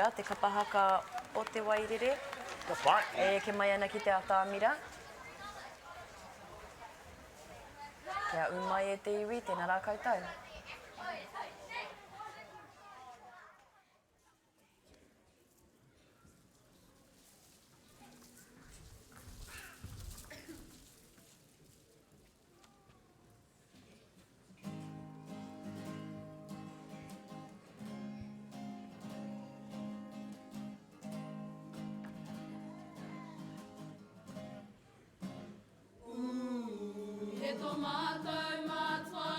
mira, te kapahaka o te wairere. That's right. Ke mai ana ki te atamira. Kia umai e te iwi, tēnā rā koutou. He tō mātou mātua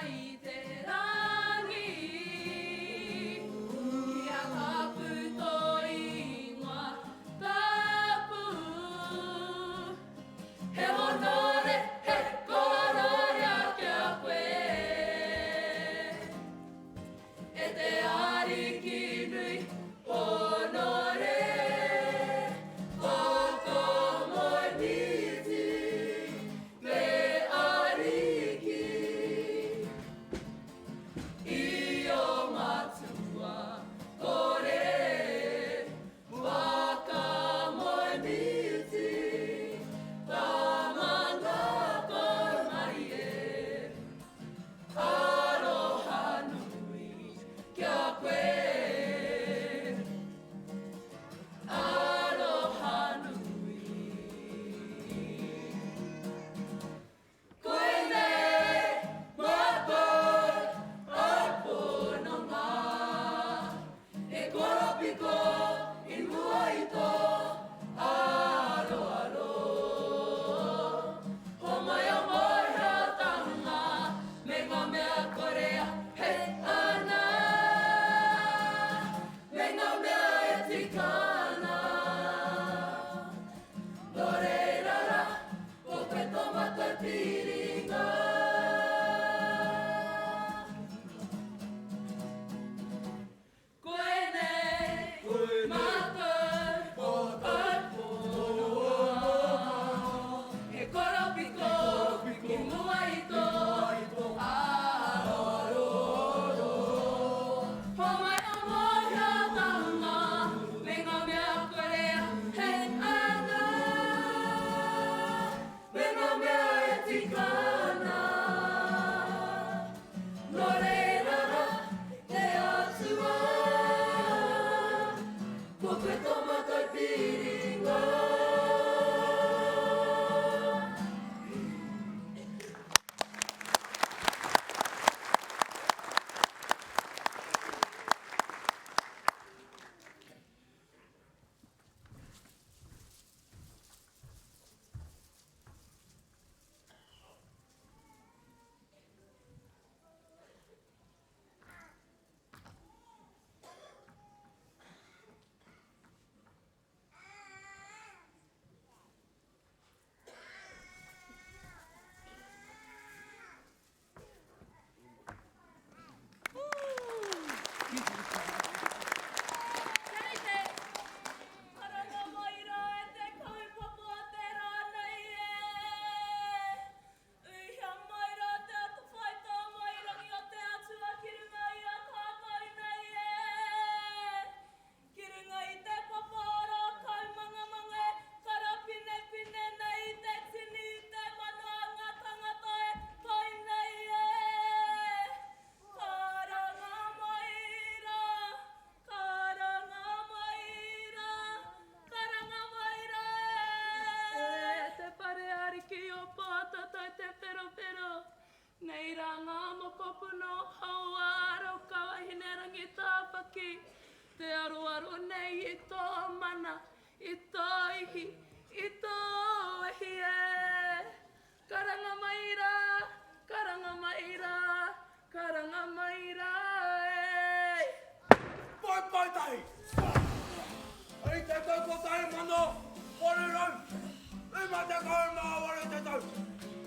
I te rangi, kia tapu tō ingoa tapu. He honore, he kororia kia koe, e te ariki nui honore. Nei rā ngā mokopu no hauaro kawahine rangi tāpaki. Te aroaro nei I tō mana, I tō ihi, I tō ehi e. Karanga mai rā, karanga mai rā, karanga mai rā e. Pai pai tai! Ei te tauko tai mano, ore rau! Ima te kaurma wale te tau!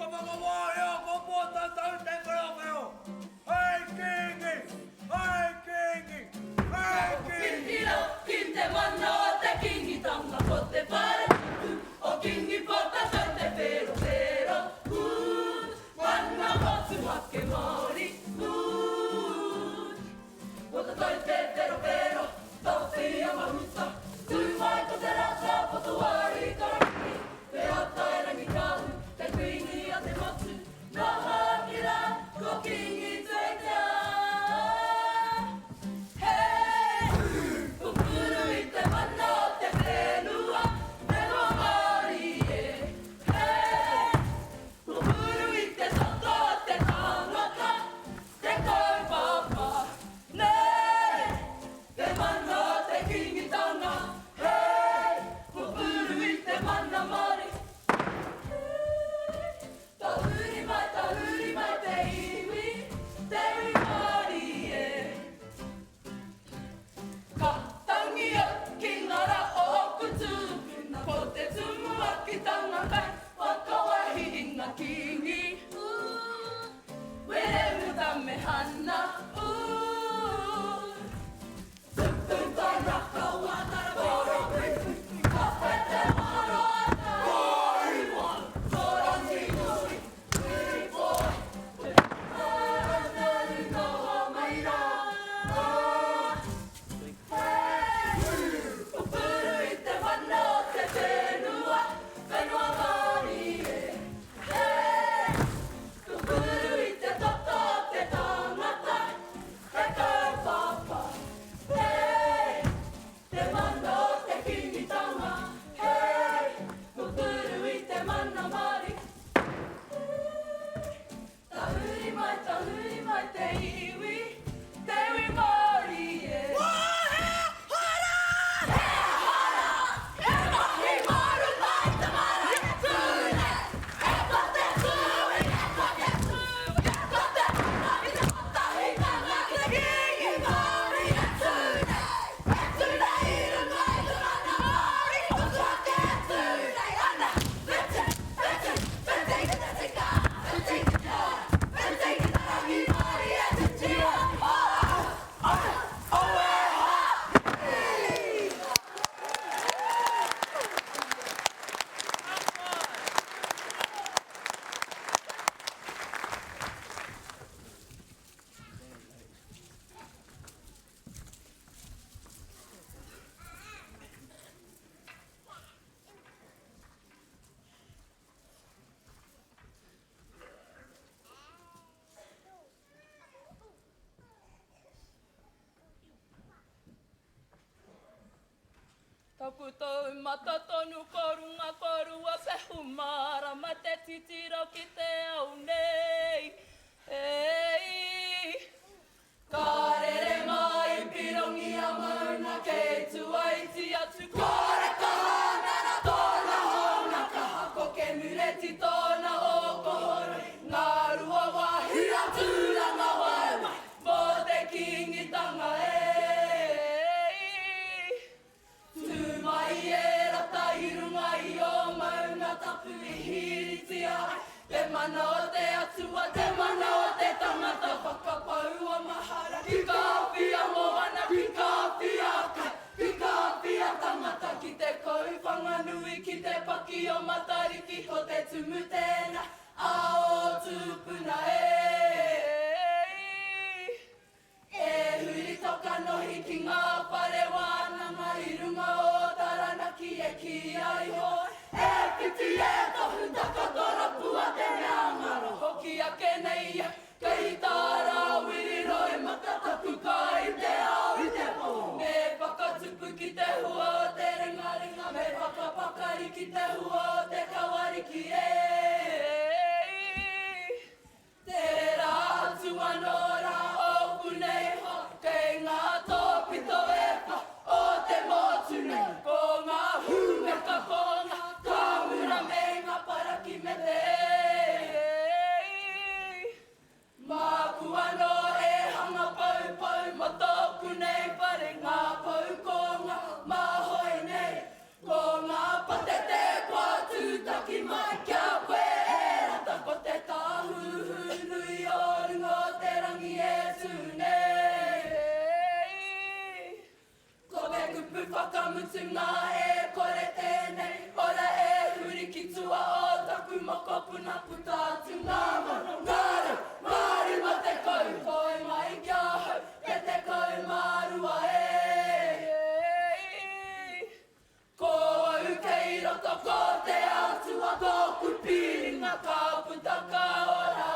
Kapakawa ea kopo ta tau te karaweo! Hei kingi! Hei kingi! Hei kingi! Kintiro, kinte mana o te kingi tanga po te pare. O kingi pota tau te pero pero. Wana motu wake mori. O te toi te pero pero. Tau whia Taku tau mata tonu korunga korua se humara ma te titiro ki te au nei. Ei, ka rere mai pirongi a mauna kei tuaiti atu kore ka hanara tōna hona ka hako ke mureti tōna o kohoro ngā rua wahi atu ranga wai mai mō te kingitanga Mai e rata I runga I o maunga tapu I hiriti ai Te mana o te atua, te mana o te tangata Whakapau a mahara Ki ka awhia moana, ki ka awhia kai Ki ka awhia tangata Ki te kou whanganui, ki te paki o matariki Ho te tumu tēnā, a o tūpuna E huri toka nohi ki ngā whare wānanga I runga o taranaki e ki ai hoi E piti e tohu takatora pua te mea ngaro Hoki ake nei kei tāra wiriroi matatapu kai te au I te pō Me whakatupu ki te hua o te ringaringa Me whakapakari ki te hua o te kawariki Te rā atu anō rā oku nei ho Kei ngā tōpito e wha o te motu nei Ko ngā humeka ko ngā kāmura me ngā paraki me te Māku anō e hanga pau pau Ma tōku nei whare ngā pau ko ngā mahoi nei Ko ngā pate te kua tūtaki mai kia koe e rata Ko te tāhuhu nui o rungo te rangi e tūnei Ko te kupu whakamutu ngā e kore tēnei Ora e huri ki tua o taku moko puna putātu Ngā mono ngāru, ngāri ma te kou Koe mai kia hau, ke te kou mārua Ko au kei roto ko te atua Tōku piringa ka putaka ora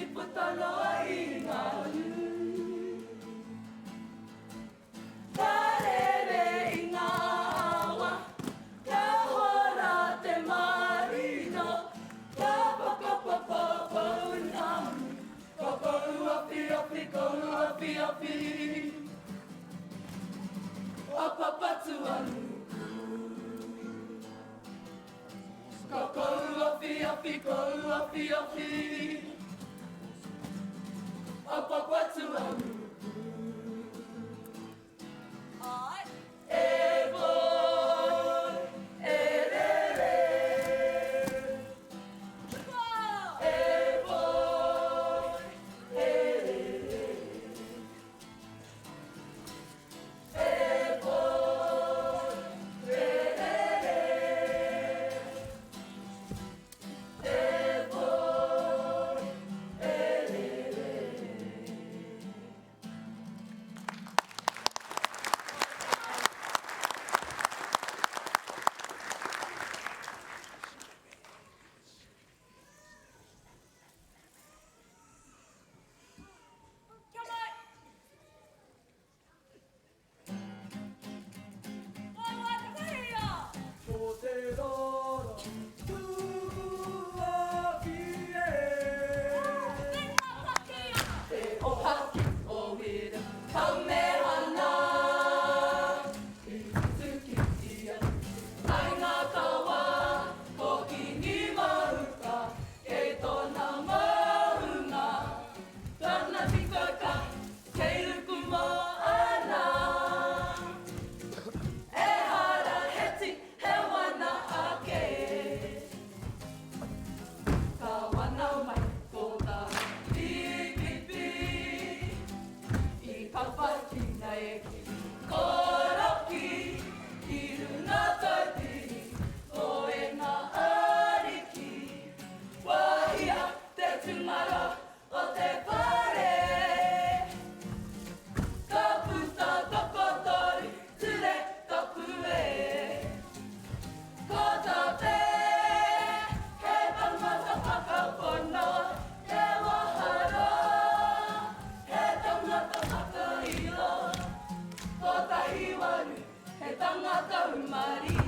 ki putaloa i ngā unu. Karere i ngā awa, ka hora te marino, ka pakapapapa unamu, ka kaua piapi, kaua piapi, a papatu anu. Ka kaua piapi, kaua piapi, a papatu anu. E voi, e re re. E voi, e re re. E voi, e re re. E voi, e re re. Ko te rara, tuakia Te ohaki o wira, kau me ana. I tuki ia, ai ngā kawa, ko ki ni mahuka, kei tōna mahunga. Tana tikaka, kei ruku mo ana. E hara heti, he wana ake. Ka wana mai, ko tā pipipi. I papaki na eki, ko roki. I runga tautiri, ko e ngā ariki. Wahia te tungara o te pare. Ka puta toko tori, ture toku e. Ko tā te, he tangata whakapono, te wahara. He tangata whakailo, ko tahi waru, he tangata umari.